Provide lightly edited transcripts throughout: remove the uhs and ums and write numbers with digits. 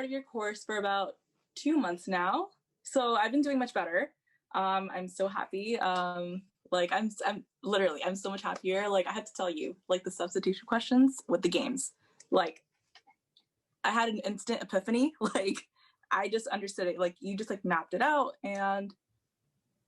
part of your course for about 2 months now. So I've been doing much better. I'm so happy. Like I'm literally, I'm so much happier. Like I had to tell you, like the substitution questions with the games, like I had an instant epiphany. Like I just understood it. Like you just like mapped it out and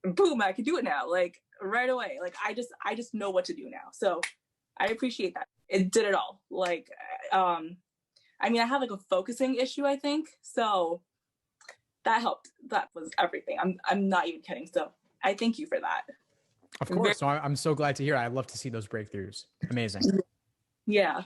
boom, I could do it now. Like right away. Like I just know what to do now. So I appreciate that. It did it all. Like, I mean, I have like a focusing issue, I think. So that helped. That was everything. I'm not even kidding. So I thank you for that. Of course. So I'm so glad to hear. I'd love to see those breakthroughs. Amazing. Yeah.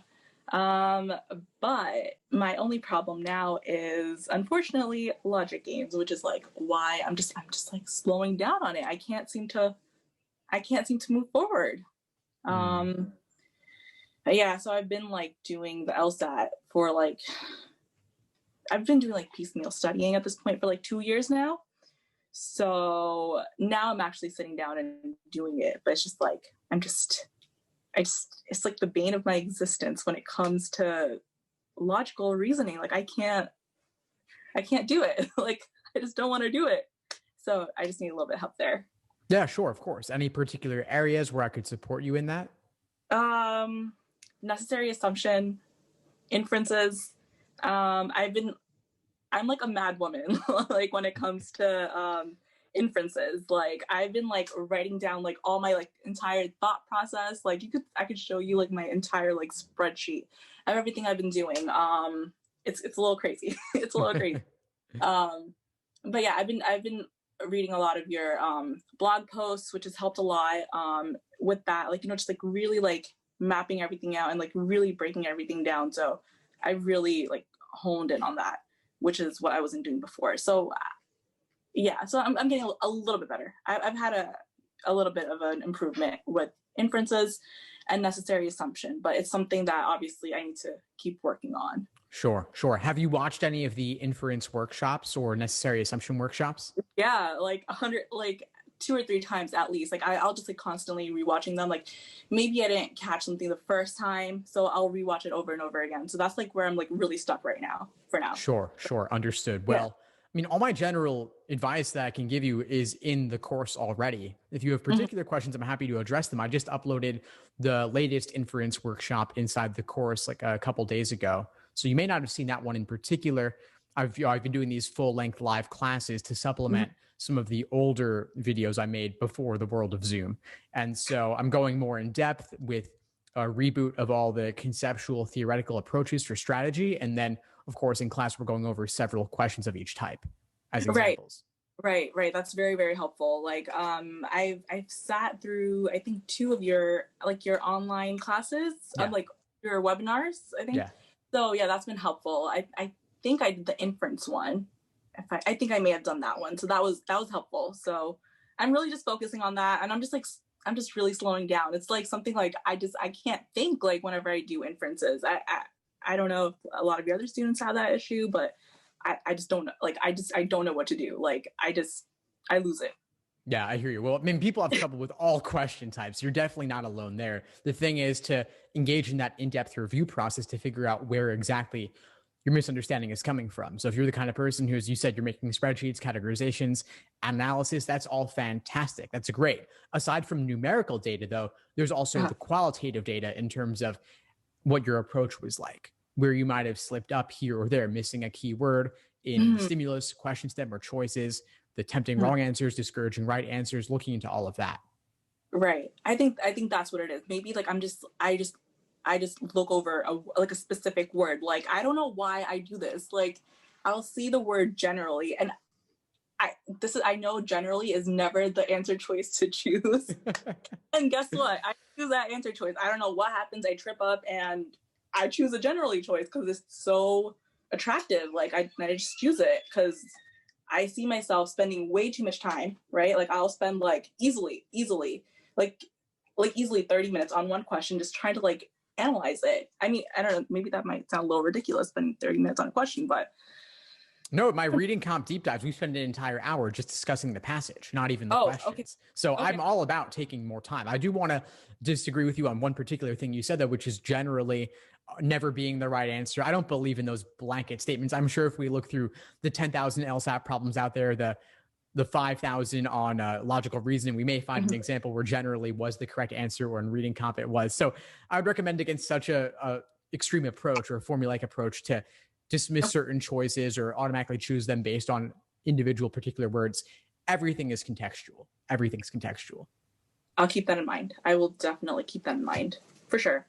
But my only problem now is unfortunately logic games, which is like why I'm just like slowing down on it. I can't seem to move forward. Yeah, so I've been like doing the LSAT for like, I've been doing like piecemeal studying at this point for like 2 years now. So now I'm actually sitting down and doing it, but it's just like, it's like the bane of my existence when it comes to logical reasoning. Like I can't do it. Like I just don't want to do it. So I just need a little bit of help there. Yeah, sure. Of course. Any particular areas where I could support you in that? Necessary assumption, inferences. I'm like a mad woman, like when it comes to inferences. Like I've been like writing down like all my like entire thought process. Like I could show you like my entire like spreadsheet of everything I've been doing. It's a little crazy. It's a little crazy. But yeah, I've been reading a lot of your blog posts, which has helped a lot with that. Like, you know, just like really like mapping everything out and like really breaking everything down. So I really like honed in on that, which is what I wasn't doing before. So yeah, so I'm getting a little bit better. I've had a little bit of an improvement with inferences and necessary assumption, but it's something that obviously I need to keep working on. Sure. Have you watched any of the inference workshops or necessary assumption workshops? Yeah, like 100, like 2 or 3 times at least. Like I'll just like constantly rewatching them. Like maybe I didn't catch something the first time, so I'll rewatch it over and over again. So that's like where I'm like really stuck right now for now. Sure. Understood. Well, I mean, all my general advice that I can give you is in the course already. If you have particular questions, I'm happy to address them. I just uploaded the latest inference workshop inside the course like a couple days ago. So you may not have seen that one in particular. I've been doing these full-length live classes to supplement some of the older videos I made before the world of Zoom. And so I'm going more in depth with a reboot of all the conceptual theoretical approaches for strategy. And then, of course, in class, we're going over several questions of each type as examples. Right. That's very, very helpful. Like, I've sat through, I think 2 of your online classes, like your webinars, I think. Yeah. So yeah, that's been helpful. I think I did the inference one. I think I may have done that one. So that was helpful. So I'm really just focusing on that. And I'm just really slowing down. It's like something like I can't think like whenever I do inferences. I don't know if a lot of your other students have that issue, but I just don't know. Like I don't know what to do. Like I lose it. Yeah, I hear you. Well, I mean, people have trouble with all question types. You're definitely not alone there. The thing is to engage in that in-depth review process to figure out where exactly your misunderstanding is coming from. So if you're the kind of person who, as you said, you're making spreadsheets, categorizations, analysis, that's all fantastic. That's great. Aside from numerical data, though, there's also the qualitative data in terms of what your approach was like, where you might have slipped up here or there, missing a keyword in stimulus, question stem, or choices, the tempting wrong answers, discouraging right answers, looking into all of that. Right. I think that's what it is. Maybe like I just look over a specific word. Like, I don't know why I do this. Like, I'll see the word generally, and I know generally is never the answer choice to choose. And guess what? I choose that answer choice. I don't know what happens. I trip up and I choose a generally choice because it's so attractive. Like I just choose it because I see myself spending way too much time, right? Like I'll spend like easily, like easily 30 minutes on one question, just trying to like analyze it. I mean, I don't know, maybe that might sound a little ridiculous, spending 30 minutes on a question, but. No, my reading comp deep dives, we spend an entire hour just discussing the passage, not even the questions. Okay. So I'm all about taking more time. I do want to disagree with you on one particular thing you said, though, which is generally never being the right answer. I don't believe in those blanket statements. I'm sure if we look through the 10,000 LSAT problems out there, the 5,000 on logical reasoning, we may find an example where generally was the correct answer, or in reading comp it was. So I would recommend against such a extreme approach or a formulaic approach to dismiss certain choices or automatically choose them based on individual particular words. Everything is contextual. Everything's contextual. I'll keep that in mind. I will definitely keep that in mind for sure.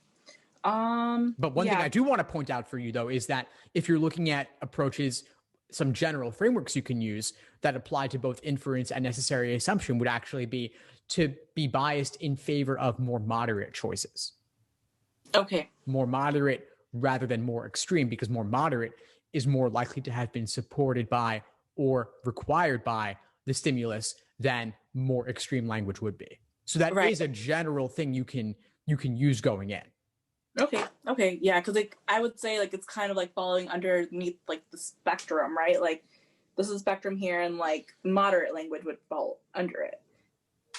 But one thing I do want to point out for you, though, is that if you're looking at approaches, some general frameworks you can use that apply to both inference and necessary assumption would actually be to be biased in favor of more moderate choices. Okay. More moderate rather than more extreme, because more moderate is more likely to have been supported by or required by the stimulus than more extreme language would be. So that is a general thing you can use going in. Okay. Yeah, because like I would say like it's kind of like falling underneath like the spectrum, right? Like this is spectrum here, and like moderate language would fall under it,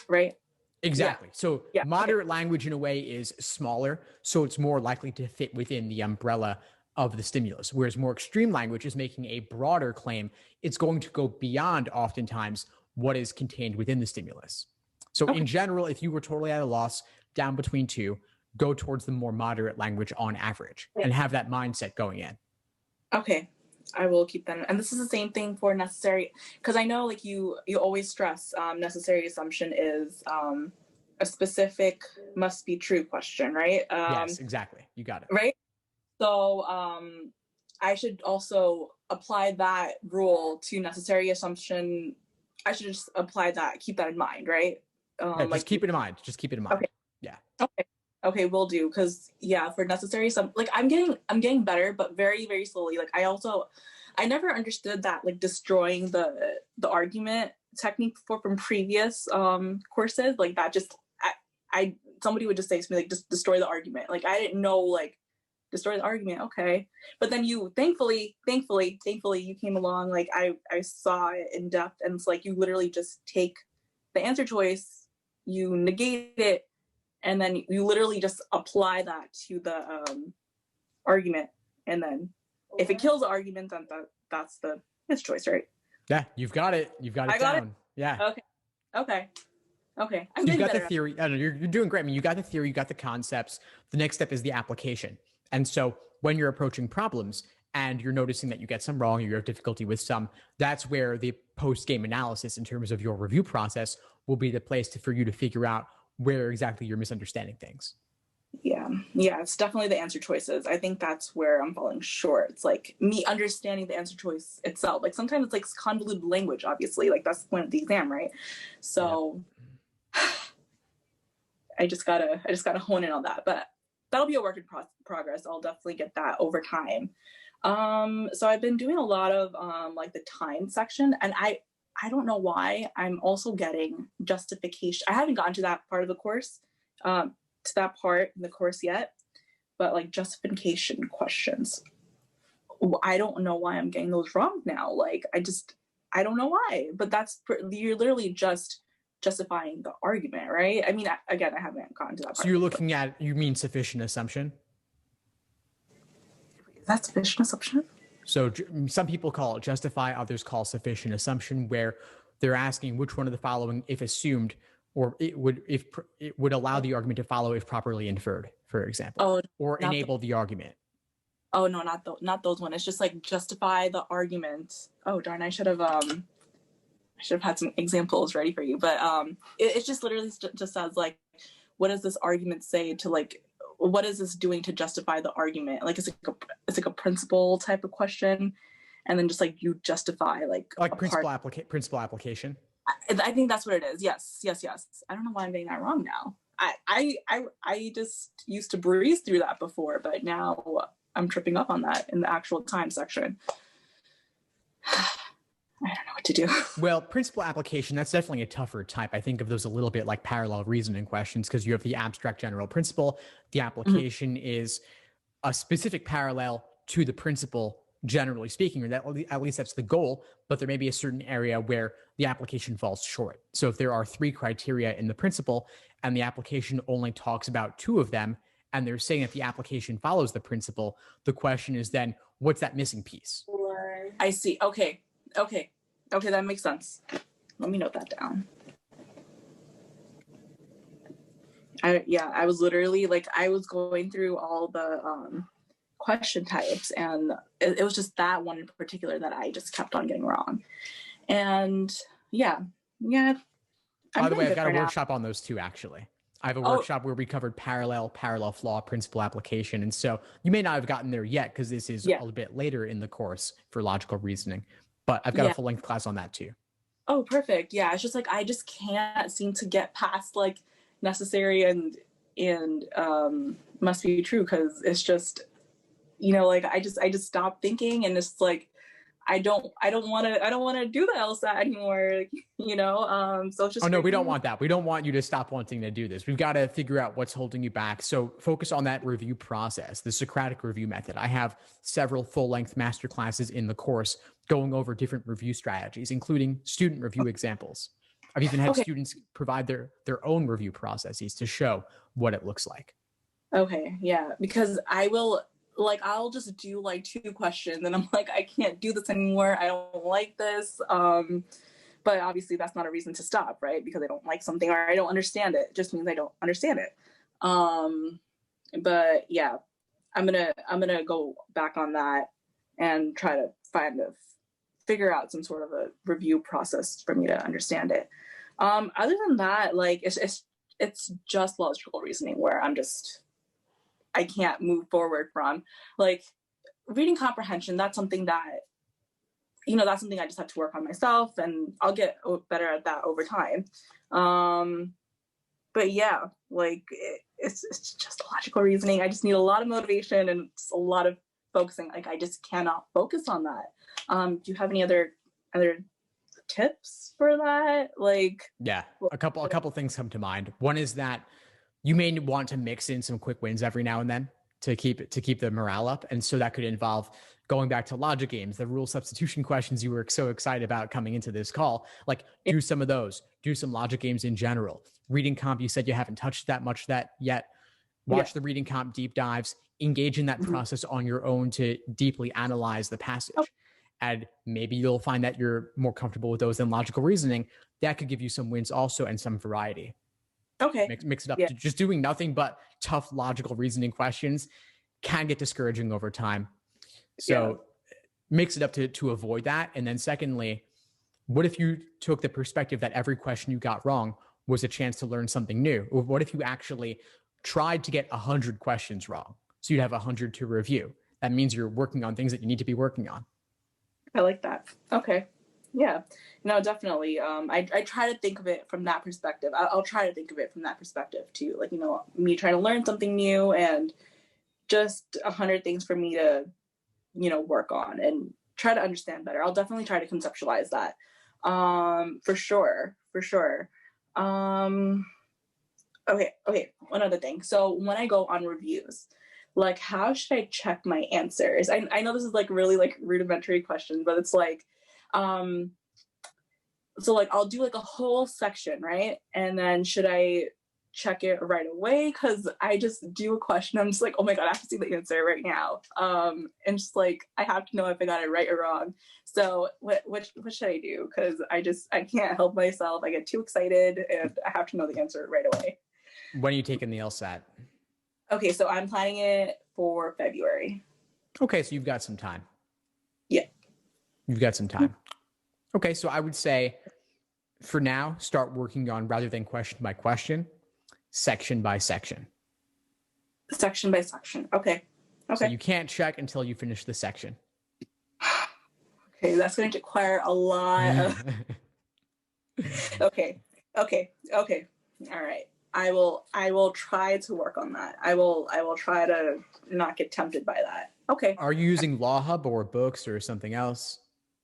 right? Exactly. Yeah. So moderate language in a way is smaller, so it's more likely to fit within the umbrella of the stimulus. Whereas more extreme language is making a broader claim. It's going to go beyond oftentimes what is contained within the stimulus. So in general, if you were totally at a loss, down between two, go towards the more moderate language on average and have that mindset going in. Okay. I will keep that in. And this is the same thing for necessary, because I know like you always stress necessary assumption is a specific must be true question, right? Yes, exactly. You got it. Right. So I should also apply that rule to necessary assumption. I should just apply that, keep that in mind, right? Just keep it in mind. Okay. Yeah. Okay, will do. Because for necessary like I'm getting better, but very, very slowly. Like I never understood that like destroying the argument technique from previous courses. Like that just I somebody would just say to me like just destroy the argument. Like I didn't know like destroy the argument. Okay. But then you thankfully you came along. Like I saw it in depth, and it's like you literally just take the answer choice, you negate it, and then you literally just apply that to the argument. And then if it kills the argument, then that's his choice, right? Yeah, you've got it. You've got it down. Yeah. Okay. You've got the theory. I don't know, you're doing great. I mean, you got the theory, you got the concepts. The next step is the application. And so when you're approaching problems and you're noticing that you get some wrong or you have difficulty with some, that's where the post-game analysis in terms of your review process will be the place for you to figure out where exactly you're misunderstanding things. Yeah, it's definitely the answer choices. I think that's where I'm falling short. It's like me understanding the answer choice itself. Like sometimes it's like convoluted language, obviously. Like that's the point of the exam, right? So I just gotta hone in on that. But that'll be a work in progress. I'll definitely get that over time. So I've been doing a lot of like the time section, and I don't know why I'm also getting justification. I haven't gotten to that part of the course, to that part in the course yet, but like justification questions. I don't know why I'm getting those wrong now. Like I don't know why, but you're literally just justifying the argument, right? I mean, again, I haven't gotten to that part. So you're looking at, you mean sufficient assumption? Is that sufficient assumption? So some people call it justify, others call sufficient assumption, where they're asking which one of the following, if assumed, or it would allow the argument to follow if properly inferred, for example, or enable the argument. Oh no, not those ones. It's just like justify the argument. Oh darn, I should have had some examples ready for you, but it just literally just says like, what does this argument say to like, what is this doing to justify the argument? Like it's like a principle type of question, and then just like you justify like principle application. I think that's what it is. Yes. I don't know why I'm getting that wrong now. I just used to breeze through that before, but now I'm tripping up on that in the actual time section. I don't know what to do. Well, principle application, that's definitely a tougher type. I think of those a little bit like parallel reasoning questions, because you have the abstract general principle. The application is a specific parallel to the principle, generally speaking, or that at least that's the goal, but there may be a certain area where the application falls short. So if there are 3 criteria in the principle and the application only talks about 2 of them and they're saying that the application follows the principle, the question is then, what's that missing piece? I see. Okay. That makes sense. Let me note that down. I was literally like, I was going through all the question types, and it was just that one in particular that I just kept on getting wrong. And yeah. By the way, I've got a workshop on those too, actually. I have a workshop where we covered parallel flaw, principal application. And so you may not have gotten there yet because this is a little bit later in the course for logical reasoning, but I've got a full length class on that too. Oh, perfect. Yeah. It's just like, I just can't seem to get past like necessary and must be true. Cause it's just, like I just stopped thinking, and it's like, I don't want to do the LSAT anymore, so it's just. Oh no, we don't want that. We don't want you to stop wanting to do this. We've got to figure out what's holding you back. So focus on that review process, the Socratic review method. I have several full-length master classes in the course going over different review strategies, including student review examples. I've even had students provide their own review processes to show what it looks like. Okay, yeah, because I'll just do like 2 questions and I'm like, I can't do this anymore. I don't like this. But obviously that's not a reason to stop, right? Because I don't like something or I don't understand it. It just means I don't understand it. But yeah, I'm gonna go back on that and try to figure out some sort of a review process for me to understand it. Other than that, like it's just logical reasoning where I can't move forward from. Like reading comprehension. That's something that I just have to work on myself, and I'll get better at that over time. But yeah, like it's just logical reasoning. I just need a lot of motivation and a lot of focusing. Like I just cannot focus on that. Do you have any other tips for that? Like, yeah, a couple things come to mind. One is that you may want to mix in some quick wins every now and then to keep the morale up. And so that could involve going back to logic games, the rule substitution questions you were so excited about coming into this call. Like do some of those, do some logic games in general. Reading comp, you said you haven't touched that much that yet. Watch the reading comp deep dives, engage in that process on your own to deeply analyze the passage. And maybe you'll find that you're more comfortable with those than logical reasoning. That could give you some wins also and some variety. Okay. Mix it up. Just doing nothing but tough logical reasoning questions can get discouraging over time. So mix it up to avoid that. And then secondly, what if you took the perspective that every question you got wrong was a chance to learn something new? Or what if you actually tried to get 100 questions wrong? So you'd have 100 to review. That means you're working on things that you need to be working on. I like that. Okay. Yeah, no, definitely. I try to think of it from that perspective. I'll try to think of it from that perspective too. Like, me trying to learn something new and just 100 things for me to, work on and try to understand better. I'll definitely try to conceptualize that. For sure. Okay. One other thing. So when I go on reviews, like, how should I check my answers? I know this is like really like rudimentary question, but it's like, so like I'll do like a whole section, right? And then should I check it right away? Because I just do a question, I'm just like, oh my god, I have to see the answer right now. And just like I have to know if I got it right or wrong. So what should I do? Because I can't help myself. I get too excited and I have to know the answer right away. When are you taking the LSAT? Okay, so I'm planning it for February. Okay, so you've got some time. Yeah. You've got some time. Okay, so I would say for now, start working on, rather than question by question, section by section. Section by section. Okay. So you can't check until you finish the section. Okay, that's going to require a lot of... Okay. All right. I will try to work on that. I will try to not get tempted by that. Okay. Are you using Law Hub or books or something else?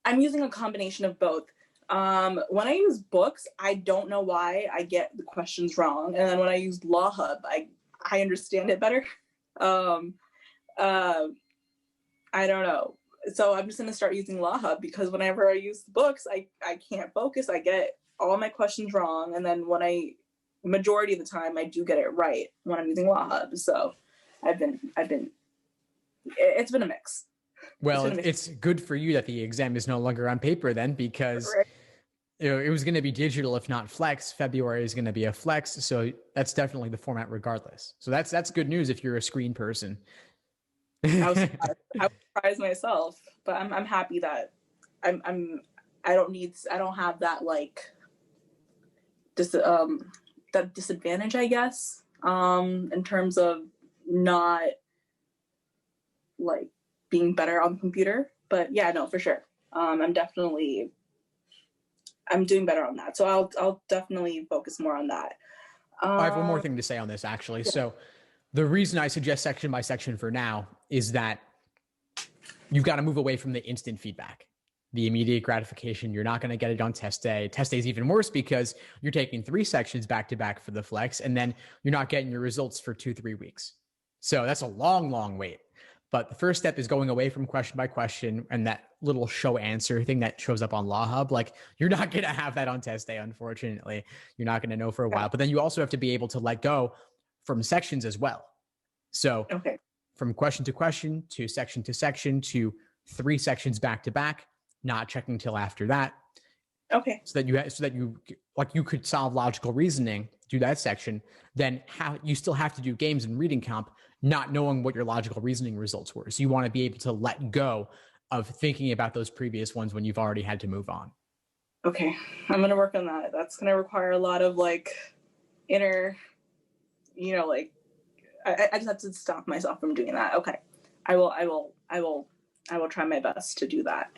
I'm using a combination of both. When I use books, I don't know why I get the questions wrong. And then when I use Law Hub, I understand it better. I don't know. So I'm just going to start using Law Hub because whenever I use the books, I can't focus. I get all my questions wrong. And then majority of the time, I do get it right when I'm using Law Hub. So It's been a mix. Well, it's good for you that the exam is no longer on paper then, because it was going to be digital, if not flex. February is going to be a flex. So that's definitely the format regardless. So that's good news if you're a screen person. I was surprised myself, but I'm happy that I don't have that like that disadvantage, I guess, in terms of not like being better on the computer. But yeah, no, for sure. I'm doing better on that. So I'll definitely focus more on that. I have one more thing to say on this, actually. Yeah. So the reason I suggest section by section for now is that you've got to move away from the instant feedback, the immediate gratification. You're not going to get it on test day. Test day is even worse because you're taking 3 sections back to back for the flex, and then you're not getting your results for 2-3 weeks. So that's a long, long wait. But the first step is going away from question by question and that little show answer thing that shows up on Law Hub. Like, you're not going to have that on test day, unfortunately. You're not going to know for a while. But then you also have to be able to let go from sections as well. So from question to question to section to 3 sections back to back, not checking till after that. Okay. So that you could solve logical reasoning, do that section, then you still have to do games and reading comp, not knowing what your logical reasoning results were. So you want to be able to let go of thinking about those previous ones when you've already had to move on. Okay. I'm going to work on that. That's going to require a lot of like inner, like I just have to stop myself from doing that. Okay. I will try my best to do that.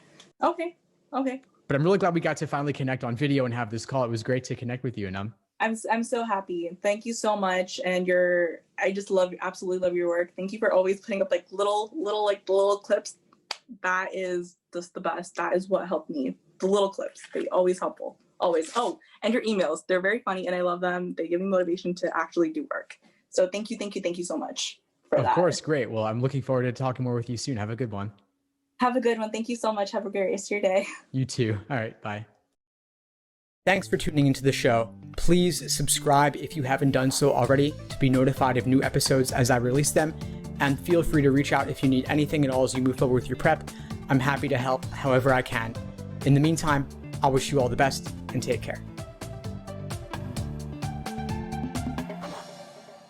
Okay. But I'm really glad we got to finally connect on video and have this call. It was great to connect with you, Anam. I'm so happy. Thank you so much. And I just absolutely love your work. Thank you for always putting up like little clips. That is just the best. That is what helped me. The little clips, they always helpful. Always. Oh, and your emails. They're very funny and I love them. They give me motivation to actually do work. So thank you so much for that. Of course. Great. Well, I'm looking forward to talking more with you soon. Have a good one. Have a good one. Thank you so much. Have a great rest of your day. You too. All right. Bye. Thanks for tuning into the show. Please subscribe if you haven't done so already to be notified of new episodes as I release them. And feel free to reach out if you need anything at all as you move forward with your prep. I'm happy to help however I can. In the meantime, I wish you all the best and take care.